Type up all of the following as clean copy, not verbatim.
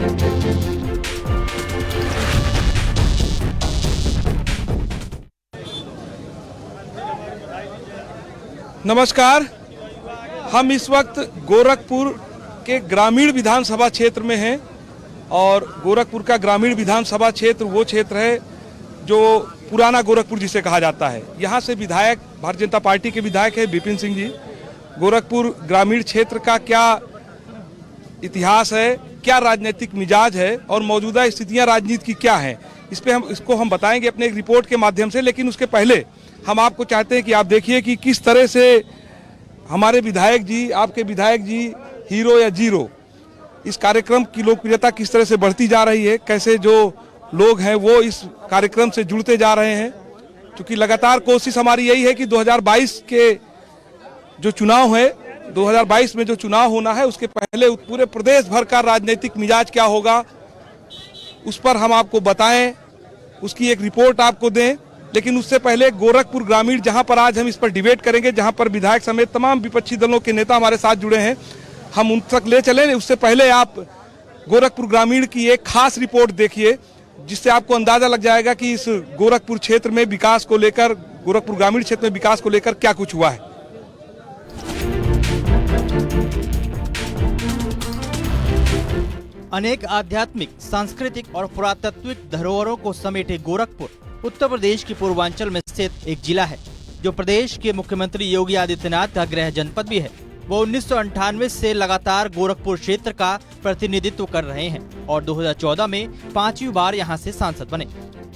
नमस्कार, हम इस वक्त गोरखपुर के ग्रामीण विधानसभा क्षेत्र में हैं और गोरखपुर का ग्रामीण विधानसभा क्षेत्र वो क्षेत्र है जो पुराना गोरखपुर जिसे कहा जाता है। यहाँ से विधायक भारतीय जनता पार्टी के विधायक है विपिन सिंह जी। गोरखपुर ग्रामीण क्षेत्र का क्या इतिहास है, क्या राजनीतिक मिजाज है और मौजूदा स्थितियाँ राजनीति की क्या हैं, इसको हम बताएंगे अपने एक रिपोर्ट के माध्यम से। लेकिन उसके पहले हम आपको चाहते हैं कि आप देखिए कि किस तरह से हमारे विधायक जी, आपके विधायक जी हीरो या जीरो, इस कार्यक्रम की लोकप्रियता किस तरह से बढ़ती जा रही है, कैसे जो लोग हैं वो इस कार्यक्रम से जुड़ते जा रहे हैं। क्योंकि लगातार कोशिश हमारी यही है कि 2022 के जो चुनाव है, 2022 में जो चुनाव होना है उसके पहले पूरे प्रदेश भर का राजनीतिक मिजाज क्या होगा उस पर हम आपको बताएं, उसकी एक रिपोर्ट आपको दें। लेकिन उससे पहले गोरखपुर ग्रामीण, जहां पर आज हम इस पर डिबेट करेंगे, जहां पर विधायक समेत तमाम विपक्षी दलों के नेता हमारे साथ जुड़े हैं, हम उन तक ले चलें। उससे पहले आप गोरखपुर ग्रामीण की एक खास रिपोर्ट देखिए जिससे आपको अंदाजा लग जाएगा कि इस गोरखपुर क्षेत्र में विकास को लेकर, गोरखपुर ग्रामीण क्षेत्र में विकास को लेकर क्या कुछ हुआ है। अनेक आध्यात्मिक, सांस्कृतिक और पुरातात्विक धरोहरों को समेटे गोरखपुर उत्तर प्रदेश के पूर्वांचल में स्थित एक जिला है जो प्रदेश के मुख्यमंत्री योगी आदित्यनाथ का गृह जनपद भी है। वो 1998 से लगातार गोरखपुर क्षेत्र का प्रतिनिधित्व कर रहे हैं और 2014 में 5वीं बार यहां से सांसद बने।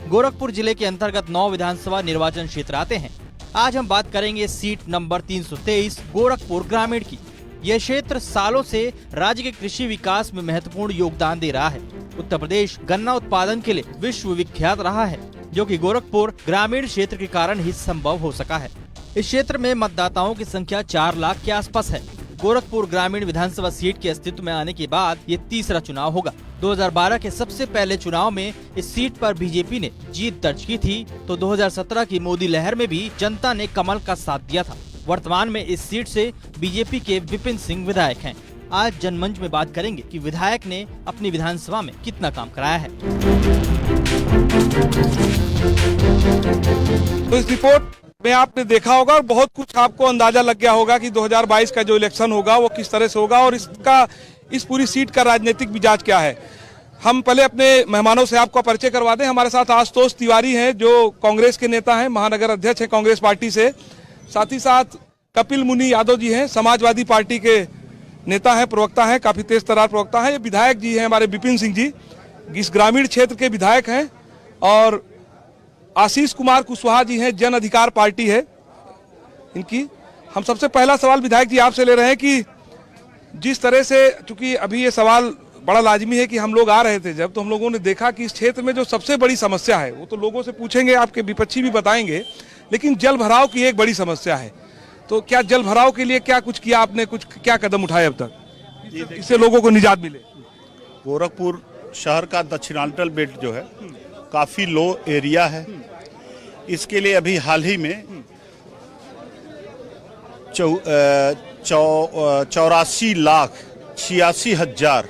गोरखपुर जिले के अंतर्गत 9 विधानसभा निर्वाचन क्षेत्र आते हैं। आज हम बात करेंगे सीट नंबर 323 गोरखपुर ग्रामीण की। यह क्षेत्र सालों से राज्य के कृषि विकास में महत्वपूर्ण योगदान दे रहा है। उत्तर प्रदेश गन्ना उत्पादन के लिए विश्व विख्यात रहा है, जो कि गोरखपुर ग्रामीण क्षेत्र के कारण ही संभव हो सका है। इस क्षेत्र में मतदाताओं की संख्या 4 लाख के आसपास है। गोरखपुर ग्रामीण विधानसभा सीट के अस्तित्व में आने के बाद ये तीसरा चुनाव होगा। 2012 के सबसे पहले चुनाव में इस सीट पर बीजेपी ने जीत दर्ज की थी, तो 2017 की मोदी लहर में भी जनता ने कमल का साथ दिया था। वर्तमान में इस सीट से बीजेपी के विपिन सिंह विधायक हैं। आज जनमंच में बात करेंगे कि विधायक ने अपनी विधानसभा में कितना काम कराया है। तो इस रिपोर्ट में आपने देखा होगा और बहुत कुछ आपको अंदाजा लग गया होगा कि 2022 का जो इलेक्शन होगा वो किस तरह से होगा और इस पूरी सीट का राजनीतिक मिजाज क्या है। हम पहले अपने मेहमानों से आपका परिचय करवा दें। हमारे साथ आशुतोष तिवारी हैं जो कांग्रेस के नेता हैं, महानगर अध्यक्ष हैं कांग्रेस पार्टी से। साथ ही साथ कपिल मुनि यादव जी हैं, समाजवादी पार्टी के नेता हैं, प्रवक्ता हैं, काफी तेज तर्रार प्रवक्ता हैं। ये विधायक जी हैं हमारे विपिन सिंह जी, इस ग्रामीण क्षेत्र के विधायक हैं। और आशीष कुमार कुशवाहा जी हैं, जन अधिकार पार्टी है इनकी। हम सबसे पहला सवाल विधायक जी आपसे ले रहे हैं कि जिस तरह से, चूंकि अभी ये सवाल बड़ा लाजमी है कि हम लोग आ रहे थे जब, तो हम लोगों ने देखा कि इस क्षेत्र में जो सबसे बड़ी समस्या है, वो तो लोगों से पूछेंगे, आपके विपक्षी भी बताएंगे, लेकिन जल भराव की एक बड़ी समस्या है। तो क्या जल भराव के लिए क्या कुछ किया आपने, कुछ क्या कदम उठाए अब तक, इससे लोगों को निजात मिले? गोरखपुर शहर का दक्षिणांचल बेल्ट जो है काफी लो एरिया है। इसके लिए अभी हाल ही में 84,86,000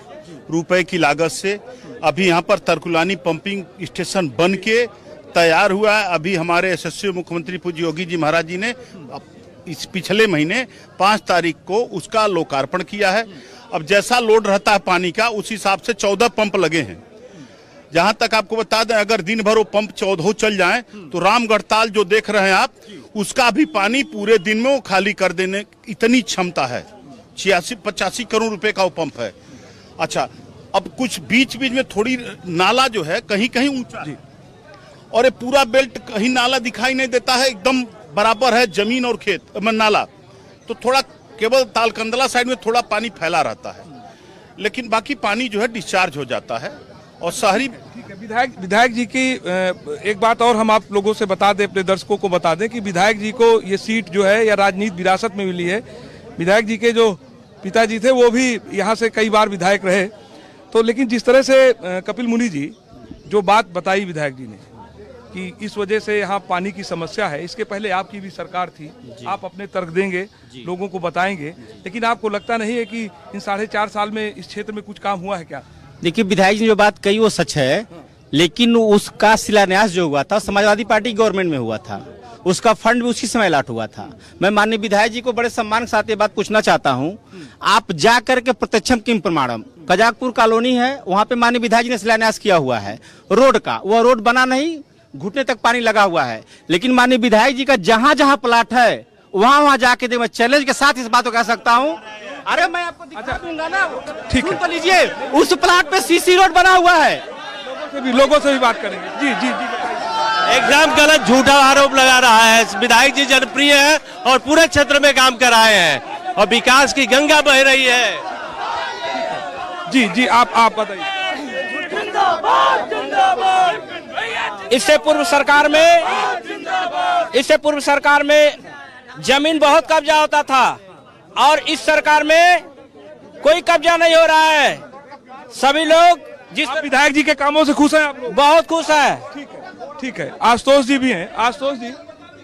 रुपए की लागत से अभी यहाँ पर तरकुलानी पंपिंग स्टेशन बन के तैयार हुआ है। अभी हमारे यशस्वी मुख्यमंत्री पूज्य योगी जी महाराज जी ने इस पिछले महीने 5 तारीख को उसका लोकार्पण किया है। अब जैसा लोड रहता है पानी का, उस हिसाब से 14 पंप लगे हैं। जहां तक आपको बता दें, अगर दिन भर वो पंप 14 चल जाएं तो रामगढ़ ताल जो देख रहे हैं आप, उसका भी पानी पूरे दिन में वो खाली कर देने इतनी क्षमता है। 86-85 करोड़ रुपए का वो पंप है। अच्छा, अब कुछ बीच बीच में थोड़ी नाला जो है कहीं कहीं ऊंचा है और ये पूरा बेल्ट कहीं नाला दिखाई नहीं देता है, एकदम बराबर है जमीन और खेत नाला। तो थोड़ा केवल तालकंदला साइड में थोड़ा पानी फैला रहता है, लेकिन बाकी पानी जो है डिस्चार्ज हो जाता है। और शहरी विधायक जी की एक बात और हम आप लोगों से बता दें, अपने दर्शकों को बता दें कि विधायक जी को ये सीट जो है या राजनीति विरासत में मिली है। विधायक जी के जो पिताजी थे वो भी यहाँ से कई बार विधायक रहे। तो लेकिन जिस तरह से कपिल मुनि जी जो बात बताई विधायक जी ने कि इस वजह से यहाँ पानी की समस्या है, इसके पहले आपकी भी सरकार थी, आप अपने तर्क देंगे, लोगों को बताएंगे, लेकिन आपको लगता नहीं है कि इन 4.5 साल में इस क्षेत्र में कुछ काम हुआ है क्या? देखिए विधायक जी ने जो बात कही वो सच है, लेकिन उसका शिलान्यास जो हुआ था समाजवादी पार्टी गवर्नमेंट में हुआ था, उसका फंड भी उसी समय अलॉट हुआ था। मैं माननीय विधायक जी को बड़े सम्मान के साथ ये बात पूछना चाहता हूँ, आप जा करके प्रत्यक्षम किम प्रमाणम, कजाकपुर कॉलोनी है, वहाँ पे माननीय विधायक जी ने शिलान्यास किया हुआ है रोड का, वह रोड बना नहीं, घुटने तक पानी लगा हुआ है। लेकिन माननीय विधायक जी का जहाँ जहाँ प्लाट है वहाँ जाके दे, मैं चैलेंज के साथ इस बात को कह सकता हूँ। अरे मैं आपको दिखा दूंगा ना, ठीक है, तो लीजिए उस प्लाट पे सीसी रोड बना हुआ है। लोगों से भी बात करेंगे। जी जी जी, एकदम गलत झूठा आरोप लगा रहा है। विधायक जी जनप्रिय है और पूरे क्षेत्र में काम कर रहे हैं और विकास की गंगा बह रही है। जी जी, आप बताइए। इससे पूर्व सरकार में जमीन बहुत कब्जा होता था और इस सरकार में कोई कब्जा नहीं हो रहा है। सभी लोग जिस विधायक जी के कामों से खुश हैं आप लोग? बहुत खुश है। ठीक है। आशुतोष जी भी हैं। आशुतोष जी,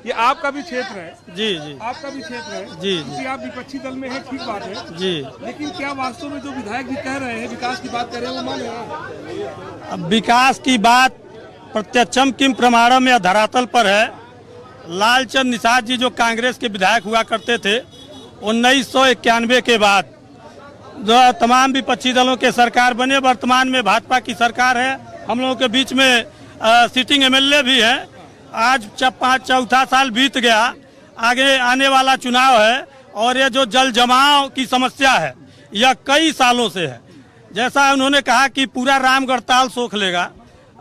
ये आपका भी क्षेत्र है। जी जी, आपका भी क्षेत्र है जी क्योंकि आप विपक्षी दल में हैं, ठीक बात है जी। लेकिन क्या वास्तव में जो विधायक जी कह रहे हैं, विकास की बात कर रहे हैं, वो मान रहे हैं? अब विकास की बात प्रत्यक्षम किम प्रमाणम या धरातल पर है। लालचंद निषाद जी जो कांग्रेस के विधायक हुआ करते थे, 1991 के बाद जो तमाम विपक्षी दलों के सरकार बने, वर्तमान में भाजपा की सरकार है। हम लोगों के बीच में सिटिंग एमएलए भी है। आज चौथा साल बीत गया, आगे आने वाला चुनाव है और ये जो जल जमाव की समस्या है यह कई सालों से है। जैसा उन्होंने कहा कि पूरा रामगढ़ ताल सोख लेगा,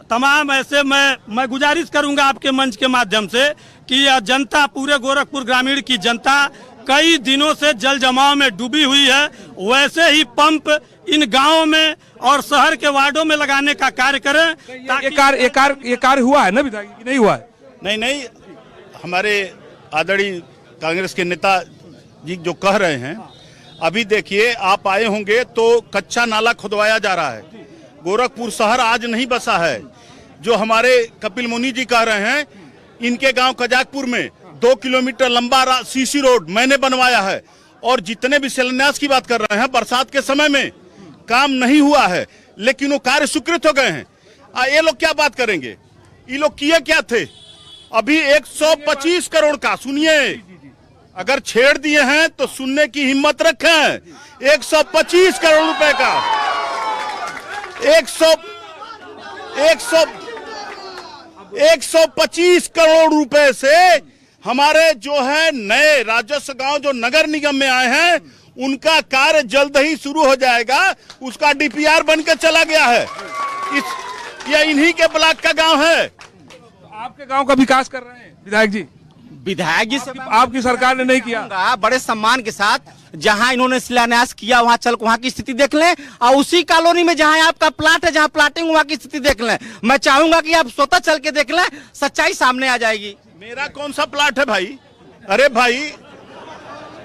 तमाम ऐसे मैं गुजारिश करूंगा आपके मंच के माध्यम से कि यह जनता, पूरे गोरखपुर ग्रामीण की जनता कई दिनों से जल जमाव में डूबी हुई है। वैसे ही पंप इन गांवों में और शहर के वार्डों में लगाने का कार्य करें। ये कार्य हुआ है ना विधायक जी? नहीं हुआ है? नहीं, हमारे आदरणीय कांग्रेस के नेता जी जो कह रहे हैं, अभी देखिए आप आए होंगे तो कच्चा नाला खुदवाया जा रहा है। गोरखपुर शहर आज नहीं बसा है। जो हमारे कपिल मुनि जी कह रहे हैं, इनके गांव कजाकपुर में 2 किलोमीटर लंबा सीसी रोड मैंने बनवाया है। और जितने भी शिलान्यास की बात कर रहे हैं, बरसात के समय में काम नहीं हुआ है लेकिन वो कार्य स्वीकृत हो गए हैं। ये लोग क्या बात करेंगे? ये लोग किए क्या थे? अभी 125 करोड़ का, सुनिए, अगर छेड़ दिए हैं तो सुनने की हिम्मत रखें। 125 करोड़ रुपए का 125 करोड़ रुपए से हमारे जो है नए राजस्व गांव जो नगर निगम में आए हैं, उनका कार्य जल्द ही शुरू हो जाएगा। उसका डीपीआर बनकर चला गया है। यह इन्हीं के ब्लॉक का गांव है। आपके गांव का विकास कर रहे हैं विधायक जी? विधायक जी से आपकी सरकार ने नहीं किया। बड़े सम्मान के साथ जहां इन्होंने शिलान्यास किया वहां चल वहां की स्थिति देख लें, और उसी कॉलोनी में जहां आपका प्लाट है, जहां प्लाटिंग, वहां की स्थिति देख लें। मैं चाहूंगा कि आप स्वतः चल के देख लें, सच्चाई सामने आ जाएगी। मेरा कौन सा प्लाट है भाई? अरे भाई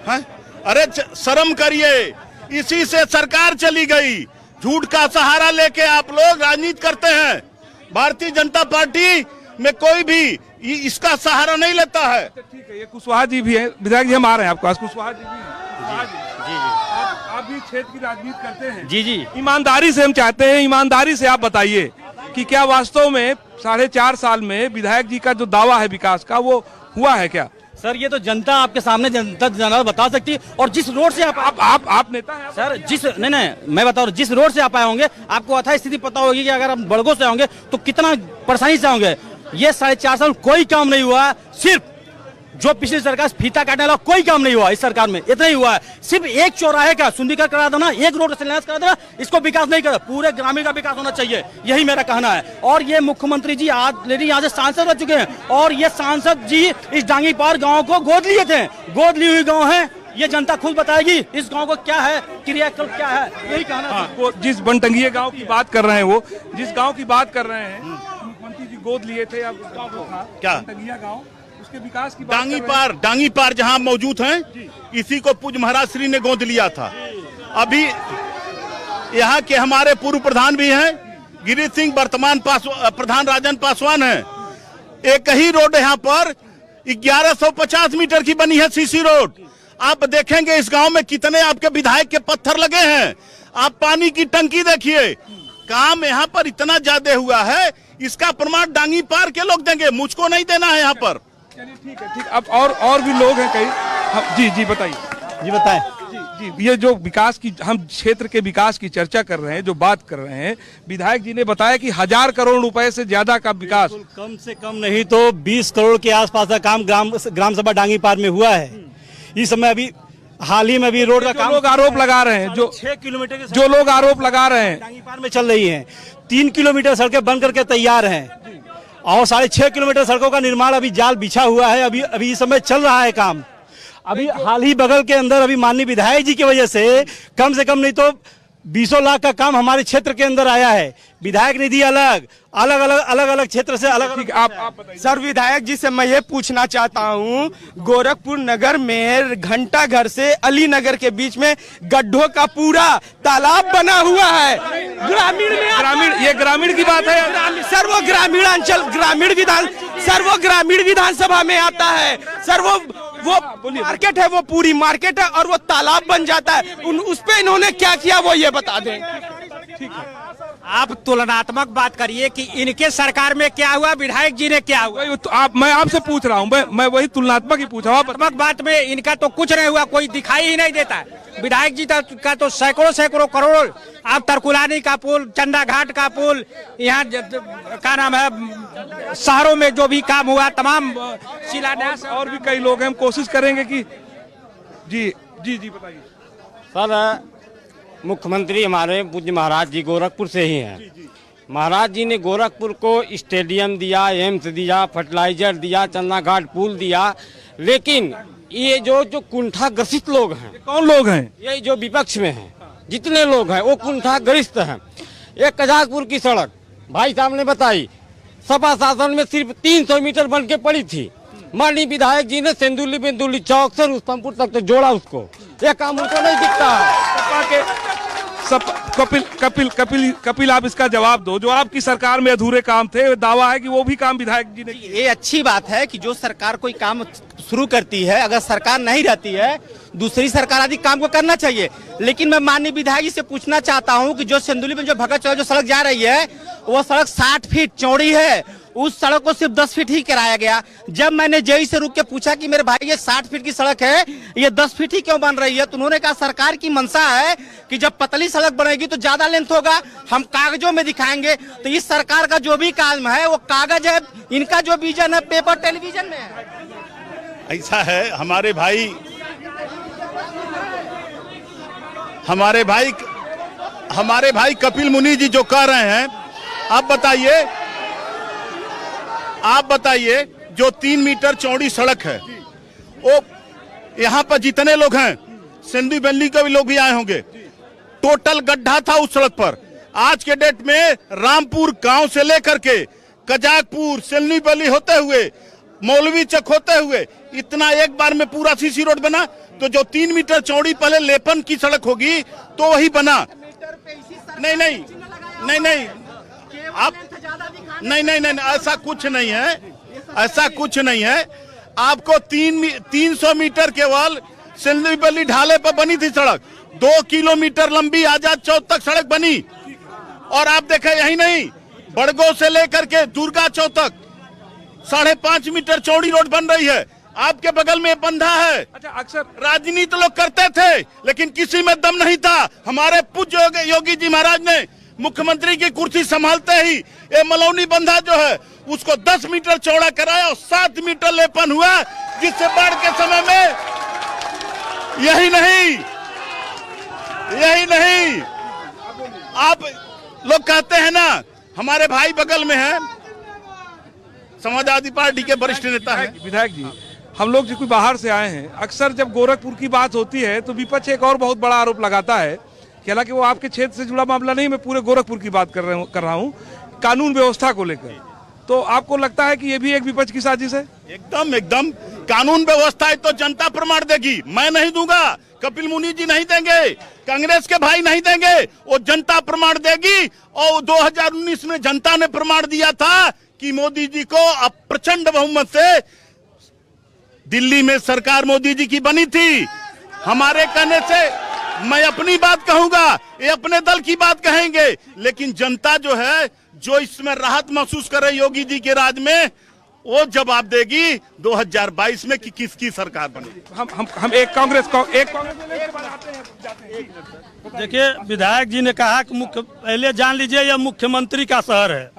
है? अरे शर्म करिए, इसी से सरकार चली गई। झूठ का सहारा लेके आप लोग राजनीति करते हैं। भारतीय जनता पार्टी में कोई भी इसका सहारा नहीं लेता है। ठीक है, ये कुशवाहा जी भी है। विधायक जी हम आ रहे हैं आपके पास। कुशवाहा जी भी हैं। जी आप भी क्षेत्र की राजनीति करते हैं। जी। ईमानदारी से हम चाहते हैं, ईमानदारी से आप बताइए कि क्या वास्तव में 4.5 साल में विधायक जी का जो दावा है विकास का, वो हुआ है क्या? सर ये तो जनता आपके सामने जनता बता सकती है। और जिस रोड से आप नेता हैं सर, नहीं मैं बता रहा हूँ, जिस रोड से आप आए होंगे आपको अथा स्थिति पता होगी कि अगर आप बड़गों से होंगे तो कितना परेशानी से होंगे। ये 4.5 साल कोई काम नहीं हुआ। सिर्फ जो पिछली सरकार फीता काटने वाला कोई काम नहीं हुआ इस सरकार में, इतना ही हुआ है। सिर्फ एक चौराहे का सुंदरीकरण करा देना, एक रोड का शिलान्यास करा देना, इसको विकास नहीं करा। पूरे ग्रामीण का विकास होना चाहिए, यही मेरा कहना है। और ये मुख्यमंत्री जी आज लेडी यहाँ से सांसद रह चुके हैं और ये सांसद जी इस डांगी पार गाँव को गोद लिए थे। गोद ली हुई गाँव है, ये जनता खुद बताएगी इस गांव को क्या है, क्रियाकल्प क्या है, यही कहना है। वो जिस बनटंगिया गांव की बात कर रहे हैं, वो जिस गांव की बात कर रहे हैं, मुख्यमंत्री जी गोद लिए थे। अब गांव को था क्या बनटंगिया गांव, उसके विकास की बात डांगी पार जहां मौजूद हैं, इसी को पूज्य महाराज श्री ने गोद लिया था। अभी यहाँ के हमारे पूर्व प्रधान भी हैं, गिरीश सिंह, वर्तमान प्रधान राजन पासवान हैं। एक ही रोड यहाँ पर 1150 मीटर की बनी है सीसी रोड। आप देखेंगे इस गांव में कितने आपके विधायक के पत्थर लगे हैं। आप पानी की टंकी देखिए, काम यहाँ पर इतना ज्यादा हुआ है, इसका प्रमाण डांगी पार के लोग देंगे, मुझको नहीं देना है यहाँ पर। चलिए ठीक है, ठीक। अब और भी लोग हैं कई। जी जी बताइए। जी बताएं। जी जी, ये जो विकास की, हम क्षेत्र के विकास की चर्चा कर रहे हैं, जो बात कर रहे हैं, विधायक जी ने बताया कि 1000 करोड़ रुपए से ज्यादा का विकास। कम से कम नहीं तो 20 करोड़ के आसपास का काम ग्राम सभा डांगी पार में हुआ है। इस समय अभी हाल ही में भी रोड का काम, लोग आरोप लगा रहे हैं, जो 6 किलोमीटर के जो लोग आरोप लगा रहे हैं, डांगी पार में चल रही है। 3 किलोमीटर सड़कें बन करके तैयार हैं और 6.5 किलोमीटर सड़कों का निर्माण अभी जाल बिछा हुआ है। अभी इस समय चल रहा है काम। अभी हाल ही बगल के अंदर अभी माननीय विधायक जी की वजह से कम नहीं तो 20 लाख का काम हमारे क्षेत्र के अंदर आया है। विधायक निधि अलग अलग क्षेत्र से अलग। आप बताइए। सर, विधायक जी से मैं ये पूछना चाहता हूँ, गोरखपुर नगर में घंटा घर से अली नगर के बीच में गड्ढों का पूरा तालाब बना हुआ है। ग्रामीण की बात है सर, वो ग्रामीण विधानसभा में आता है सर। वो मार्केट है, वो पूरी मार्केट है और वो तालाब बन जाता है। उस पे इन्होंने क्या किया वो ये बता दें। आप तुलनात्मक बात करिए कि इनके सरकार में क्या हुआ, विधायक जी ने क्या हुआ। मैं आपसे पूछ रहा हूँ, मैं वही तुलनात्मक ही पूछ रहा हूँ। तुलनात्मक बात में इनका तो कुछ नहीं हुआ, कोई दिखाई ही नहीं देता है। विधायक जी का तो सैकड़ों करोड़, आप तरकुलानी का पुल, चंदा घाट का पुल, यहाँ क्या नाम है, शहरों में जो भी काम हुआ तमाम शिलान्यास। और भी कई लोग हैं, हम कोशिश करेंगे कि जी जी जी बताइए। सर, मुख्यमंत्री हमारे पूज्य महाराज जी गोरखपुर से ही हैं। महाराज जी ने गोरखपुर को स्टेडियम दिया, एम्स दिया, फर्टिलाइजर दिया, चंदा घाट पुल दिया, लेकिन ये जो कुंठाग्रसित लोग हैं। कौन लोग हैं? ये जो विपक्ष में हैं, जितने लोग हैं वो कुंठाग्रस्त हैं। एक कजाकपुर की सड़क भाई साहब ने बताई, सपा शासन में सिर्फ 300 मीटर बन के पड़ी थी। माननीय विधायक जी ने सेंदुली बेंदुली चौक से रुस्तमपुर तक तो जोड़ा उसको। ये काम उनको नहीं दिखता है। कपिल आप इसका जवाब दो। जो आपकी सरकार में अधूरे काम थे, दावा है कि वो भी काम विधायक जी ने किए। ये अच्छी बात है कि जो सरकार कोई काम शुरू करती है, अगर सरकार नहीं रहती है दूसरी सरकार आदि काम को करना चाहिए। लेकिन मैं माननीय विधायक जी से पूछना चाहता हूं कि जो सेंदुली में जो भगत चौक जो सड़क जा रही है, वो सड़क 60 फीट चौड़ी है। उस सड़क को सिर्फ 10 फीट ही कराया गया। जब मैंने जेई से रुक के पूछा कि मेरे भाई ये 60 फीट की सड़क है, ये 10 फीट ही क्यों बन रही है, तो उन्होंने कहा सरकार की मंशा है कि जब पतली सड़क बनेगी तो ज्यादा लेंथ होगा, हम कागजों में दिखाएंगे। तो इस सरकार का जो भी काम है वो कागज है, इनका जो विजन है पेपर टेलीविजन में है। ऐसा है, हमारे भाई कपिल मुनि जी जो कह रहे हैं, आप बताइए जो 3 मीटर चौड़ी सड़क है, वो यहाँ पर जितने लोग हैं, सिंधु वैली के भी लोग भी आए होंगे, टोटल गड्ढा था उस सड़क पर। आज के डेट में रामपुर गांव से लेकर के कजाकपुर, सिंधु वैली होते हुए, मौलवी चक होते हुए, इतना एक बार में पूरा सीसी रोड बना। तो जो 3 मीटर चौड़ी पहले लेपन की सड़क होगी तो वही बना। नहीं, आप नहीं, ऐसा कुछ नहीं है। आपको 300 मीटर केवल सिंधु वैली ढाले पर बनी थी सड़क, 2 किलोमीटर लंबी आजाद चौक तक सड़क बनी। और आप देखें, यही नहीं, बड़गो से लेकर के दुर्गा चौक तक 5.5 मीटर चौड़ी रोड बन रही है। आपके बगल में बंधा है। अच्छा, अक्सर राजनीति लोग करते थे लेकिन किसी में दम नहीं था। हमारे पूज्य योगी जी महाराज ने मुख्यमंत्री की कुर्सी संभालते ही ये मलौनी बंधा जो है उसको 10 मीटर चौड़ा कराया और 7 मीटर लेपन हुआ, जिससे बाढ़ के समय में यही नहीं आप लोग कहते हैं ना, हमारे भाई बगल में है, समाजवादी पार्टी के वरिष्ठ नेता है। विधायक जी, हम लोग जो कोई बाहर से आए हैं, अक्सर जब गोरखपुर की बात होती है तो विपक्ष एक और बहुत बड़ा आरोप लगाता है, हालांकि वो आपके क्षेत्र से जुड़ा मामला नहीं, मैं पूरे गोरखपुर की बात कर रहा हूँ, कानून व्यवस्था को लेकर। तो आपको लगता है कि ये भी एक विपक्ष की साजिश है? एकदम कानून व्यवस्था है तो जनता प्रमाण देगी, मैं नहीं दूंगा, कपिल मुनि जी नहीं देंगे, कांग्रेस के भाई नहीं देंगे, वो जनता प्रमाण देगी। और 2019 में जनता ने प्रमाण दिया था कि मोदी जी को प्रचंड बहुमत से दिल्ली में सरकार मोदी जी की बनी थी। हमारे कहने से मैं अपनी बात कहूंगा, ये अपने दल की बात कहेंगे, लेकिन जनता जो है, जो इसमें राहत महसूस कर रही योगी जी के राज में, वो जवाब देगी 2022 में कि किसकी सरकार बनेगी। हम एक कांग्रेस को एक कांग्रेस। देखिए, विधायक जी ने कहा कि पहले जान लीजिए यह मुख्यमंत्री का शहर है।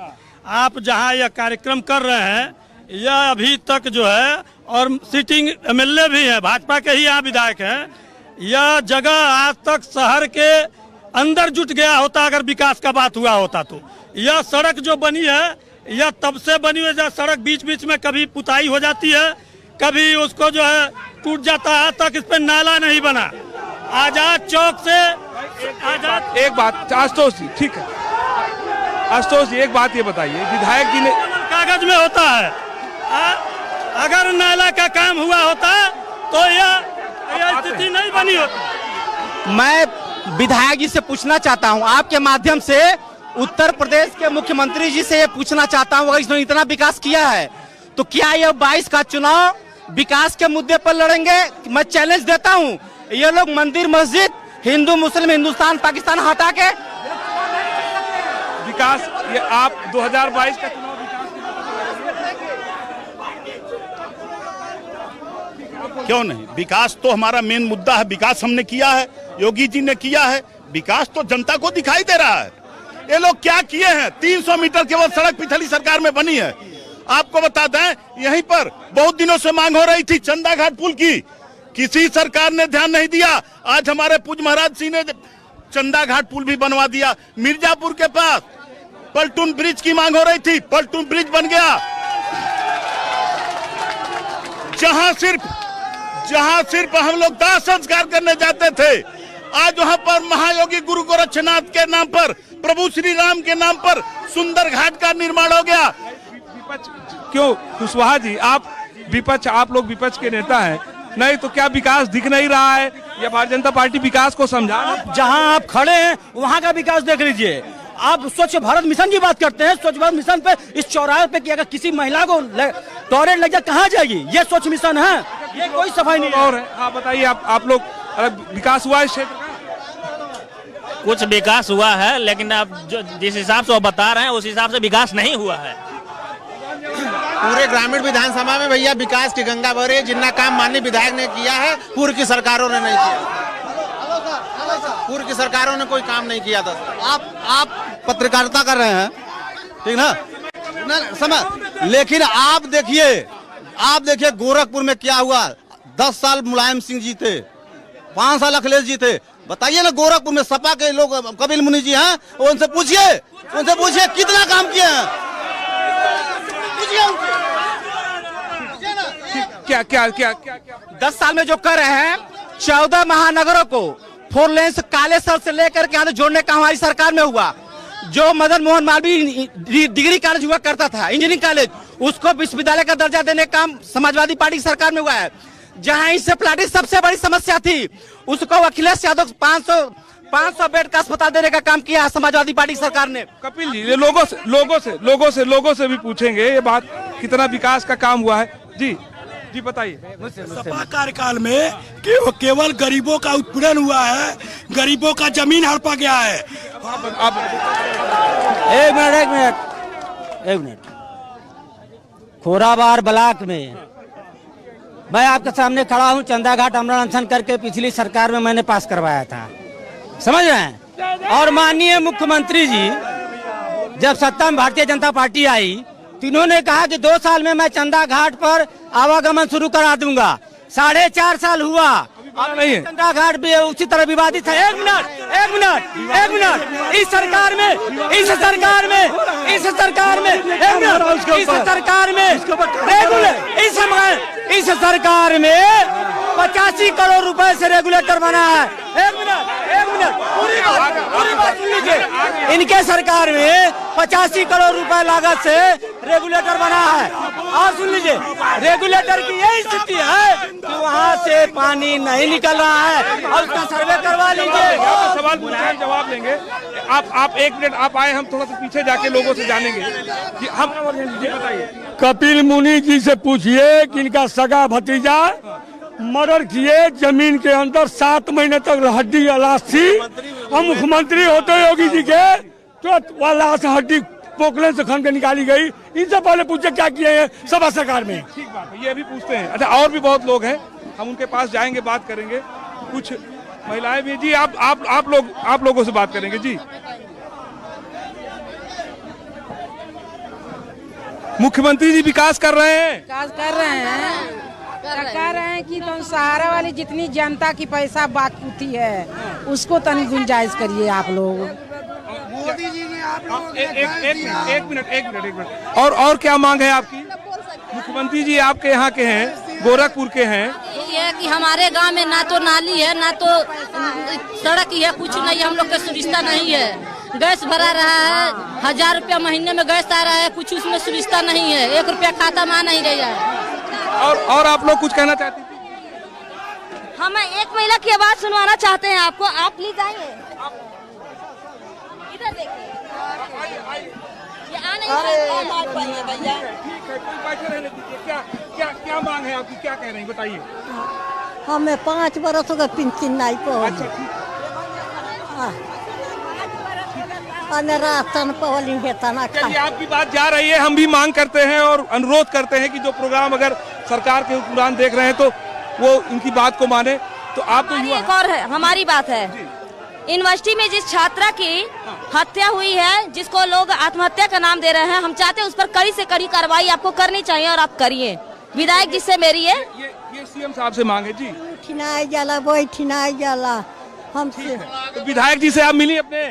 आप जहां यह कार्यक्रम कर रहे हैं, यह अभी तक जो है, और सिटिंग एमएलए भी हैं, भाजपा के ही यहाँ विधायक हैं, यह जगह आज तक शहर के अंदर जुट गया होता अगर विकास का बात हुआ होता तो। यह सड़क जो बनी है, यह तब से बनी हुई है, सड़क बीच बीच में कभी पुताई हो जाती है, कभी उसको जो है टूट जाता है, तक इस पे नाला नहीं बना। आजाद चौक से आजाद, एक बात आशुतोष जी, ठीक है आशुतोष जी, एक बात ये बताइए, विधायक जी ने कागज में होता है, अगर नाला का काम हुआ होता तो यह स्थिति नहीं बनी होती। मैं विधायक जी से पूछना चाहता हूं, आपके माध्यम से उत्तर प्रदेश के मुख्यमंत्री जी से ये पूछना चाहता हूं, अगर इसने इतना विकास किया है तो क्या यह 22 का चुनाव विकास के मुद्दे पर लड़ेंगे? मैं चैलेंज देता हूं, ये लोग मंदिर मस्जिद, हिंदू मुस्लिम, हिंदुस्तान पाकिस्तान हटा के विकास, ये आप 2022 का चुनाव क्यों नहीं? विकास तो हमारा मेन मुद्दा है, विकास हमने किया है, योगी जी ने किया है, विकास तो जनता को दिखाई दे रहा है। ये लोग क्या किए हैं? 300 मीटर केवल सड़क पिछली सरकार में बनी है। आपको बता दें, यहीं पर बहुत दिनों से मांग हो रही थी चंदा घाट पुल की, किसी सरकार ने ध्यान नहीं दिया। आज हमारे पूज महाराज सिंह ने चंदा घाट पुल भी बनवा दिया। मिर्जापुर के पास पलटून ब्रिज की मांग हो रही थी, पलटून ब्रिज बन गया। जहां सिर्फ हम लोग दाह संस्कार करने जाते थे, आज वहां पर महायोगी गुरु गोरक्षनाथ के नाम पर, प्रभु श्री राम के नाम पर सुंदर घाट का निर्माण हो गया। विपक्ष क्यों कुशवाहा जी, आप लोग विपक्ष के नेता हैं, नहीं तो क्या विकास दिख नहीं रहा है? या भारतीय जनता पार्टी विकास को समझा? जहां आप खड़े हैं वहां का विकास देख लीजिए। आप स्वच्छ भारत मिशन की बात करते हैं, स्वच्छ भारत मिशन पे इस चौराहे पे कि अगर किसी महिला को टॉयलेट लग जाए कहाँ जाएगी? ये स्वच्छ मिशन है, ये कोई सफाई नहीं और है। हाँ बताइए, आप लोग विकास हुआ है इस क्षेत्र का? कुछ विकास हुआ है, लेकिन अब जो जिस हिसाब से वो बता रहे हैं उस हिसाब से विकास नहीं हुआ है। पूरे ग्रामीण विधानसभा में भैया विकास की गंगा बह रही है। जितना काम माननीय विधायक ने किया है, पूर्व की सरकारों ने नहीं किया। पूर्व की सरकारों ने कोई काम नहीं किया था। आप पत्रकारिता कर रहे हैं, ठीक ना? समझ, लेकिन आप देखिए गोरखपुर में क्या हुआ। 10 साल मुलायम सिंह जी थे, 5 साल अखिलेश जी थे। बताइए ना, गोरखपुर में सपा के लोग, कपिल मुनि जी हैं, उनसे पूछिए कितना काम किए हैं। क्या 10 साल में जो कर रहे हैं, 14 महानगरों को 4 लेन से कालेसर से लेकर के जोड़ने का हमारी सरकार में हुआ। जो मदन मोहन मालवीय डिग्री कॉलेज हुआ करता था, इंजीनियरिंग कॉलेज, उसको विश्वविद्यालय का दर्जा देने का काम समाजवादी पार्टी की सरकार में हुआ है। जहां इंसेफ्लाइटिस सबसे बड़ी समस्या थी, उसको अखिलेश यादव 500 बेड का अस्पताल देने का काम किया समाजवादी पार्टी की सरकार ने। कपिल जी, ये लोगों से भी पूछेंगे ये बात, कितना विकास का काम हुआ है। जी बताइए। सपा कार्यकाल में केवल गरीबों का उत्पीड़न हुआ है, गरीबों का जमीन हड़पा गया है। एक मिनट, खोराबार ब्लॉक में मैं आपके सामने खड़ा हूं, चंदा घाट अमरण अनशन करके पिछली सरकार में मैंने पास करवाया था, समझ रहे हैं? और माननीय मुख्यमंत्री जी जब सत्ता में भारतीय जनता पार्टी आई तो इन्होंने कहा कि 2 साल में मैं चंदा घाट पर आवागमन शुरू करा दूंगा। 4.5 साल हुआ, चंदा घाट भी उसी तरह विवादित है। एक मिनट, इस सरकार में 85 करोड़ रुपए से रेगुलेटर बना है। एक मिनट, पूरी बात सुन लीजिए। इनके सरकार में 85 करोड़ रुपए लागत से रेगुलेटर बना है। और सुन लीजिए, रेगुलेटर की यही स्थिति है कि वहाँ से पानी नहीं निकल रहा है, और उसका सर्वे करवा लीजिए। सवाल पूछे, जवाब देंगे। आप 1 मिनट आप आए, हम थोड़ा सा पीछे जाके लोगों से जानेंगे। हम बताइए। कपिल मुनि जी से पूछिए कि इनका सगा भतीजा मर्डर किए, जमीन के अंदर 7 महीने तक हड्डी लाश थी। हम मुख्यमंत्री होते योगी जी के तो वह लाश हड्डी पोखले से खन के निकाली गई। इनसे पहले पूछे क्या किए हैं सभा सरकार में। ठीक बात है, ये भी पूछते हैं। अच्छा, और भी बहुत लोग हैं, हम उनके पास जाएंगे, बात करेंगे। कुछ महिलाएं भी। जी आप लोगों से बात करेंगे। जी, मुख्यमंत्री जी विकास कर रहे हैं। विकास कर रहे हैं कि तो सहारा वाली जितनी जनता की पैसा बाकी है उसको तनी गुंजाइश करिए आप लोग। मोदी जी ने आप लोग एक मिनट। और क्या मांग है आपकी? मुख्यमंत्री जी आपके यहाँ के हैं, गोरखपुर के हैं। ये है कि हमारे गांव में ना तो नाली है, ना तो सड़क है, कुछ नहीं, हम लोग का सुविधा नहीं है। गैस भरा रहा है, 1000 रुपया महीने में गैस आ रहा है, कुछ उसमें सुविधा नहीं है, 1 रुपया खाता में आ नहीं रहा है। और आप लोग कुछ कहना चाहती थी? हम एक महिला की आवाज सुनवाना चाहते हैं आपको। आप प्लीज आइए, इधर देखिए। ये आ नहीं भैया। क्या मांग है आपकी, क्या कह रही हैं, बताइए। हमें 5 बरस हो गए पेंशन नहीं को। राशन पहली है तना। चलिए, आपकी बात जा रही है, हम भी मांग करते हैं और अनुरोध करते हैं कि जो प्रोग्राम अगर सरकार के हुक्मरान देख रहे हैं तो वो इनकी बात को माने। तो आप तो एक और है, हमारी बात है, यूनिवर्सिटी में जिस छात्रा की हत्या हुई है, जिसको लोग आत्महत्या का नाम दे रहे हैं, हम चाहते हैं उस पर कड़ी से कड़ी कार्रवाई आपको करनी चाहिए और आप करिए। विधायक जी से मेरी ये सीएम साहब से मांगे। जी, ठिनाई जाला वही ठिनाई जाला हमसे। तो विधायक जी से आप मिली अपने?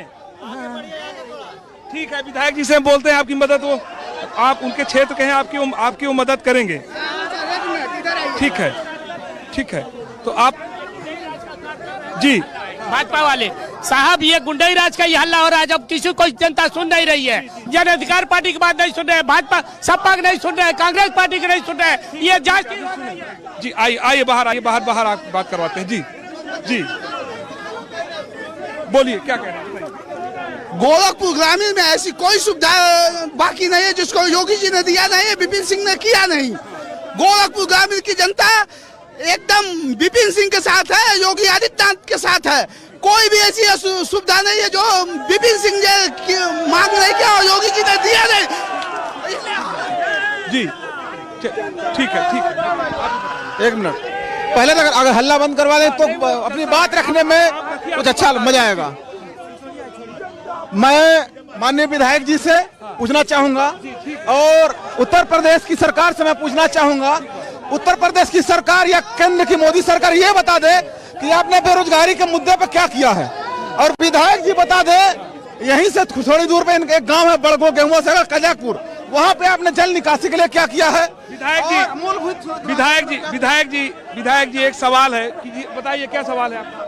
ठीक है, विधायक जी से हम बोलते हैं आपकी मदद हो, आप उनके क्षेत्र के हैं, आपकी वो मदद करेंगे। ठीक है। तो आप जी भाजपा वाले साहब, ये गुंडाई राज का ये हल्ला हो रहा है, जब किसी कोई जनता सुन नहीं रही है। जन अधिकार पार्टी की बात नहीं सुन रहे हैं, भाजपा सपा की नहीं सुन रहे हैं, कांग्रेस पार्टी की नहीं सुन रहे हैं। ये जांच जी आइए बाहर आप बात करवाते हैं। जी बोलिए, क्या कह रहे हैं? गोरखपुर ग्रामीण में ऐसी कोई सुविधा बाकी नहीं है जिसको योगी जी ने दिया नहीं है, विपिन सिंह ने किया नहीं। गोरखपुर ग्रामीण की जनता एकदम विपिन सिंह के साथ है, योगी आदित्यनाथ के साथ है। कोई भी ऐसी सुविधा नहीं है जो विपिन सिंह जी मांग नहीं किया और योगी जी ने दिया नहीं। जी ठीक है। 1 मिनट पहले अगर हल्ला बंद करवा दें तो अपनी बात रखने में कुछ अच्छा मजा आएगा। मैं माननीय विधायक जी से पूछना चाहूंगा और उत्तर प्रदेश की सरकार से मैं पूछना चाहूंगा, उत्तर प्रदेश की सरकार या केंद्र की मोदी सरकार ये बता दे कि आपने बेरोजगारी के मुद्दे पे क्या किया है। और विधायक जी बता दे, यहीं से थोड़ी दूर पे एक गांव है बड़गो गेहुआ से कजाकपुर, वहाँ पे आपने जल निकासी के लिए क्या किया है? विधायक जी एक सवाल है कि बताइए, क्या सवाल है आपका?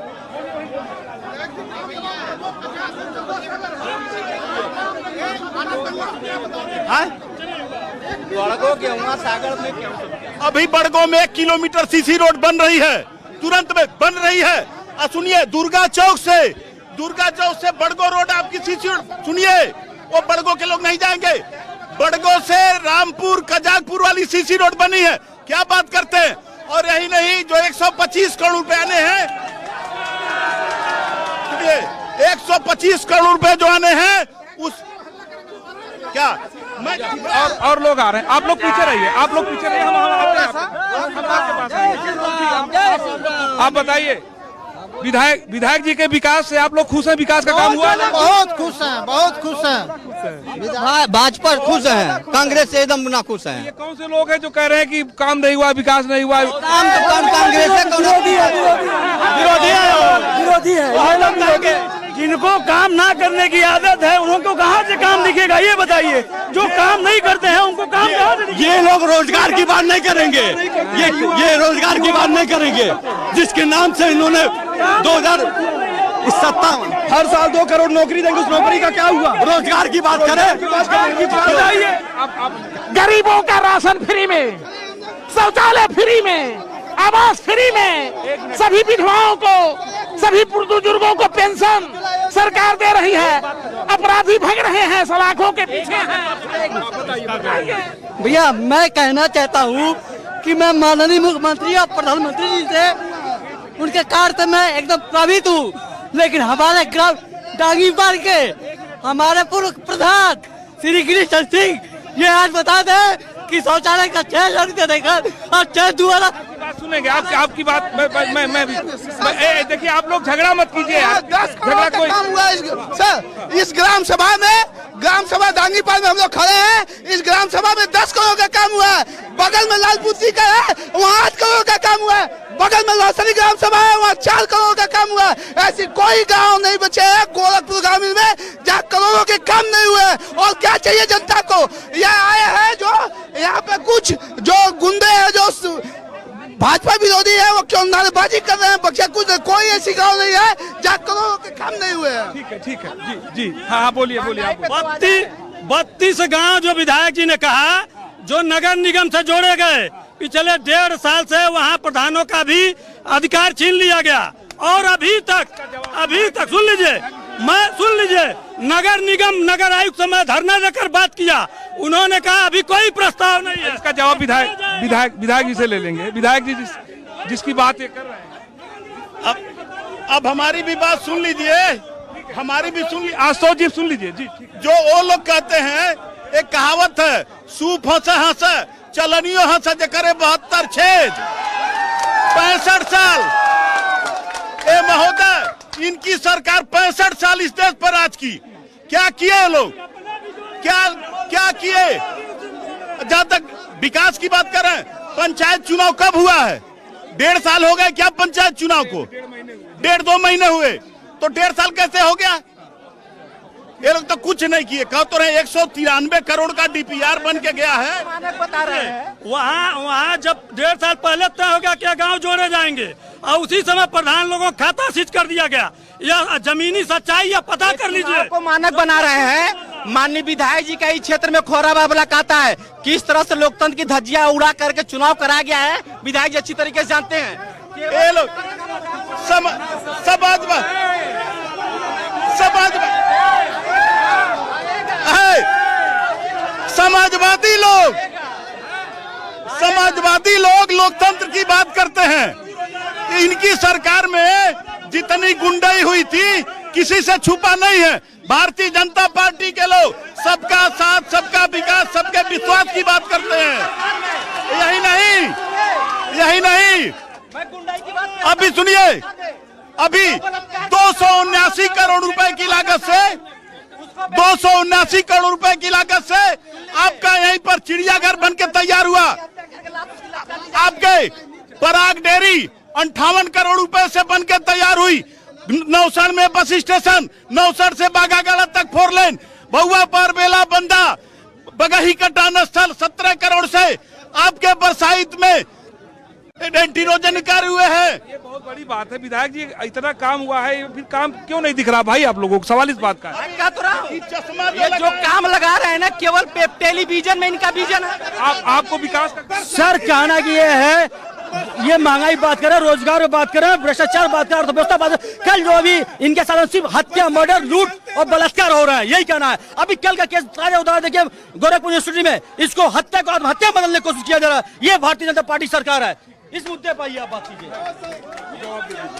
अभी बड़गो में 1 किलोमीटर सीसी रोड बन रही है, तुरंत में बन रही है। सुनिए, दुर्गा चौक से बड़गो रोड आपकी सीसी रोड, सुनिए, वो बड़गो के लोग नहीं जाएंगे। बड़गो से रामपुर कजाकपुर वाली सीसी रोड बनी है, क्या बात करते हैं। और यही नहीं, जो 125 करोड़ रुपए आने हैं, सुनिए, 125 करोड़ रुपए जो आने हैं उस क्या और लोग आ रहे हैं। आप लोग पीछे रहिए, हम आपके पास आएंगे। आप बताइए, विधायक जी के विकास से आप लोग खुश हैं? विकास का काम हुआ? बहुत खुश हैं। भाजपा खुश हैं, कांग्रेस से एकदम ना खुश हैं। ये कौन से लोग हैं जो कह रहे हैं कि काम नहीं हुआ, विकास नहीं हुआ? विरोधी है। जिनको काम ना करने की आदत है उनको कहाँ से काम दिखेगा, ये बताइए। जो काम नहीं करते हैं उनको काम कहाँ से? ये लोग रोजगार की बात नहीं करेंगे, ये रोजगार की बात नहीं करेंगे, जिसके नाम से इन्होंने 2057 हर साल 2 करोड़ नौकरी देंगे, उस नौकरी का क्या हुआ? रोजगार की बात करें। बताइए, गरीबों का राशन फ्री में, शौचालय फ्री में, आवास फ्री में, सभी विधवाओं को, सभी बुजुर्गों को पेंशन सरकार दे रही है। अपराधी भाग रहे हैं, सलाखों के पीछे हैं। भैया मैं कहना चाहता हूँ कि मैं माननीय मुख्यमंत्री और प्रधानमंत्री जी से उनके कार्य से मैं एकदम प्रभावित हूँ, लेकिन हमारे ग्राम डांगी पार के हमारे पूर्व प्रधान श्री गिरीश सिंह ये आज बता दें कि शौचालय का 6 लाख देकर और 6 द्वारा सुनेंगे आपकी बात। मैं भी देखिए, आप लोग झगड़ा मत कीजिए यार। 10 करोड़ का काम हुआ सर इस ग्राम सभा में। ग्राम सभा दांगीपाल में हम लोग खड़े हैं। इस ग्राम सभा में 10 करोड़ का काम हुआ है। बगल में लालपुत्री का है, वहाँ 8 करोड़ का काम हुआ है। बगल में लौसरी ग्राम सभा है, वहाँ 4 करोड़ का काम हुआ है। ऐसी कोई गांव नहीं बचे है गोरखपुर ग्रामीण में जहाँ करोड़ों के काम नहीं हुए। और क्या चाहिए जनता को? यह आए हैं जो यहाँ पे कुछ जो गुंडे हैं, जो भाजपा विरोधी है, वो क्यों नारेबाजी कर रहे हैं। बच्चा कुछ कोई ऐसी गांव नहीं है जहाँ करोड़ों के काम नहीं हुए हैं। ठीक है जी हाँ बोलिए। 32 गांव जो विधायक जी ने कहा जो नगर निगम से जोड़े गए, पिछले 1.5 साल से वहां प्रधानों का भी अधिकार छीन लिया गया। और अभी तक सुन लीजिए नगर निगम नगर आयुक्त से मैं धरना देकर बात किया, उन्होंने कहा अभी कोई प्रस्ताव नहीं है। इसका जवाब विधायक जी से ले लेंगे। विधायक जी जिसकी बात ये कर रहे हैं, अब हमारी भी बात सुन लीजिए, हमारी भी सुन लीजिए। आशुतोष जी सुन लीजिए जी। जो वो लोग कहते हैं, एक कहावत है, सूप हंस चलनियो हंस करे 72 छेद 65 साल। ए महोदय, इनकी सरकार 65 साल इस देश पर राज की। क्या किए लोग? क्या किए? जहां तक विकास की बात कर रहे हैं, पंचायत चुनाव कब हुआ है? 1.5 साल हो गए क्या पंचायत चुनाव को? 1.5-2 महीने हुए, तो 1.5 साल कैसे हो गया? ये लोग तो कुछ नहीं किए। कह तो रहे 193 करोड़ का डीपीआर बन के गया है। बता रहे हैं वहाँ जब 1.5 साल पहले तय हो गया क्या गांव जोड़े जाएंगे, और उसी समय प्रधान लोगों को खाता सीज कर दिया गया। यह जमीनी सच्चाई या पता कर लीजिए। को मानक बना रहे हैं। माननीय विधायक जी का इस क्षेत्र में खोरा बाबला कहता है किस तरह से लोकतंत्र की धज्जियां उड़ा करके चुनाव कराया गया है, विधायक जी अच्छी तरीके से जानते हैं। ये लोग समाजवादी लोग लोकतंत्र की बात करते हैं। इनकी सरकार में जितनी गुंडाई हुई थी किसी से छुपा नहीं है। भारतीय जनता पार्टी के लोग सबका साथ, सबका विकास, सबके विश्वास की बात करते हैं। यही नहीं अभी सुनिए, अभी 279 करोड़ रुपए की लागत से 279 करोड़ रुपए की लागत से आपका यहीं पर चिड़ियाघर बनके तैयार हुआ। आपके पराग डेयरी 58 करोड़ रुपए से बनके तैयार हुई। नौसर में बस स्टेशन, नौसर से बागागड़ा तक 4 लेन, बहुआ पर बेला बंदा बगही कटान स्थल 17 करोड़ से आपके बरसाइत में एंटीरोजन कार्य हुए हैं। ये बहुत बड़ी बात है विधायक जी, इतना काम हुआ है, फिर काम क्यों नहीं दिख रहा भाई आप लोगों को? सवाल इस बात का है। ये जो काम लगा रहे हैं ना, केवल टेलीविजन में इनका विजन है। आपको विकास का सर कहना कि ये है, ये महंगाई बात करें, रोजगार में बात करें, भ्रष्टाचार बात करें, अर्थव्यवस्था बात करें। कल जो अभी इनके साथ सिर्फ हत्या, मर्डर, लूट और बलात्कार हो रहा है, यही कहना है। अभी कल का केस ताजा उदाहरण देखिए, गोरखपुर यूनिवर्सिटी में इसको हत्या को आत्महत्या बदलने की कोशिश किया जा रहा है। ये भारतीय जनता पार्टी सरकार है। इस मुद्दे पर ही आप बात कीजिए।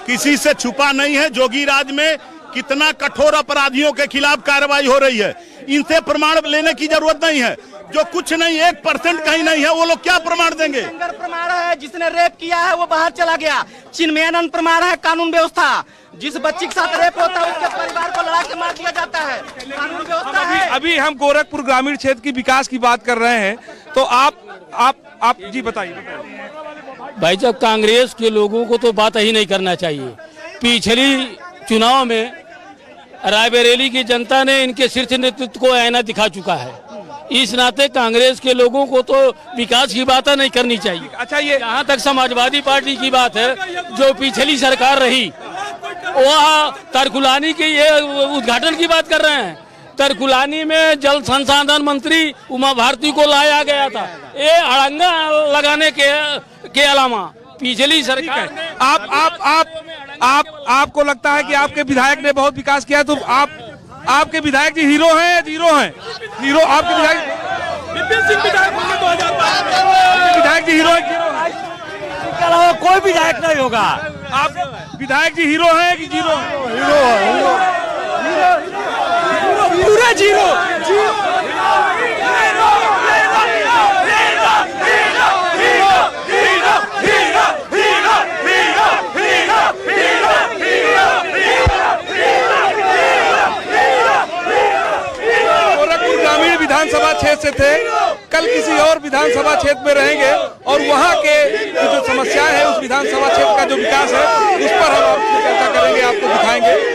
किसी से छुपा नहीं है। जोगीराज में कितना कठोर अपराधियों के खिलाफ कार्रवाई हो रही है। इनसे प्रमाण लेने की जरूरत नहीं है। जो कुछ नहीं, 1% कहीं नहीं है, वो लोग क्या प्रमाण देंगे? प्रमाण है जिसने रेप किया है वो बाहर चला गया। चिन्मयानंद प्रमाण है कानून व्यवस्था। जिस बच्ची के साथ रेप होता है उसके परिवार को लड़ा के मार दिया जाता है। कानून व्यवस्था है। अभी हम गोरखपुर ग्रामीण क्षेत्र की विकास की बात कर रहे हैं, तो आप जी बताइए। भाई साहब, कांग्रेस के लोगों को तो बात ही नहीं करना चाहिए। पिछली चुनाव में रायबरेली की जनता ने इनके शीर्ष नेतृत्व को आईना दिखा चुका है। इस नाते कांग्रेस के लोगों को तो विकास की बात नहीं करनी चाहिए। अच्छा, ये जहाँ तक समाजवादी पार्टी की बात है, जो पिछली सरकार रही, वह तरकुलानी के ये उद्घाटन की बात कर रहे हैं। तरकुलानी में जल संसाधन मंत्री उमा भारती को लाया गया था, ये अड़ंगा लगाने के अलावा पिछली सरकार ने आपको लगता है कि आपके विधायक ने बहुत विकास किया, तो आपके विधायक जी हीरो हैं या जीरो हैं? हीरो आपके विधायक विपिन सिंह विधायक होंगे 2005 विधायक जी हीरो इसके अलावा कोई विधायक नहीं होगा। आप विधायक जी हीरो हैं कि जीरो? पूरा जीरो। गोरखपुर ग्रामीण विधानसभा क्षेत्र से थे, कल किसी और विधानसभा क्षेत्र में रहेंगे और वहां के जो समस्याएं हैं उस विधानसभा क्षेत्र का जो विकास है उस पर हम आपसे चर्चा करेंगे, आपको दिखाएंगे।